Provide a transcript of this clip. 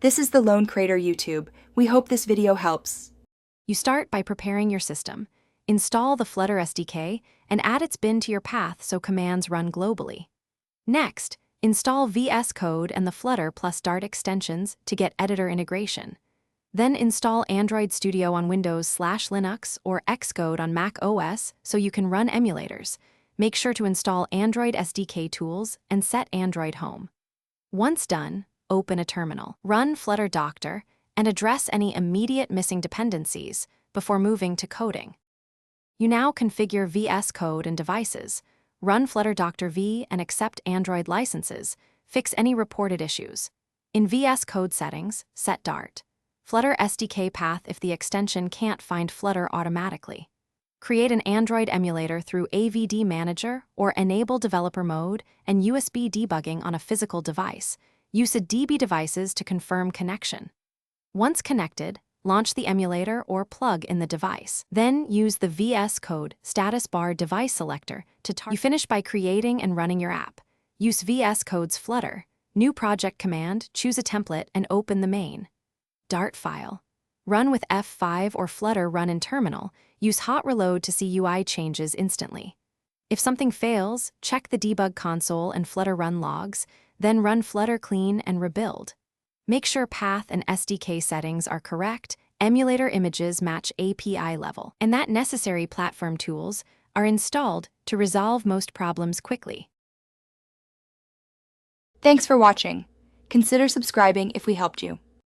This is the Lone Crater YouTube. We hope this video helps. You start by preparing your system. Install the Flutter SDK and add its bin to your path so commands run globally. Next, install Vscode and the Flutter plus Dart extensions to get editor integration. Then install Android Studio on Windows/Linux or Xcode on Mac OS so you can run emulators. Make sure to install Android SDK tools and set Android home. Once done, open a terminal. Run Flutter Doctor and address any immediate missing dependencies before moving to coding. You now configure Vscode and devices, run Flutter Doctor V and accept Android licenses, fix any reported issues. In Vscode settings, set Dart. Flutter SDK path if the extension can't find Flutter automatically. Create an Android emulator through AVD Manager or enable developer mode and USB debugging on a physical device. Use a DB devices to confirm connection. Once connected, launch the emulator or plug in the device. Then use the Vscode status bar device selector to target. You finish by creating and running your app. Use Vscode's Flutter, new project command, choose a template, and open the main Dart file. Run with F5 or Flutter run in terminal. Use hot reload to see UI changes instantly. If something fails, check the debug console and Flutter run logs, then run Flutter clean and rebuild. Make sure path and SDK settings are correct, emulator images match API level, and that necessary platform tools are installed to resolve most problems quickly. Thanks for watching. Consider subscribing if we helped you.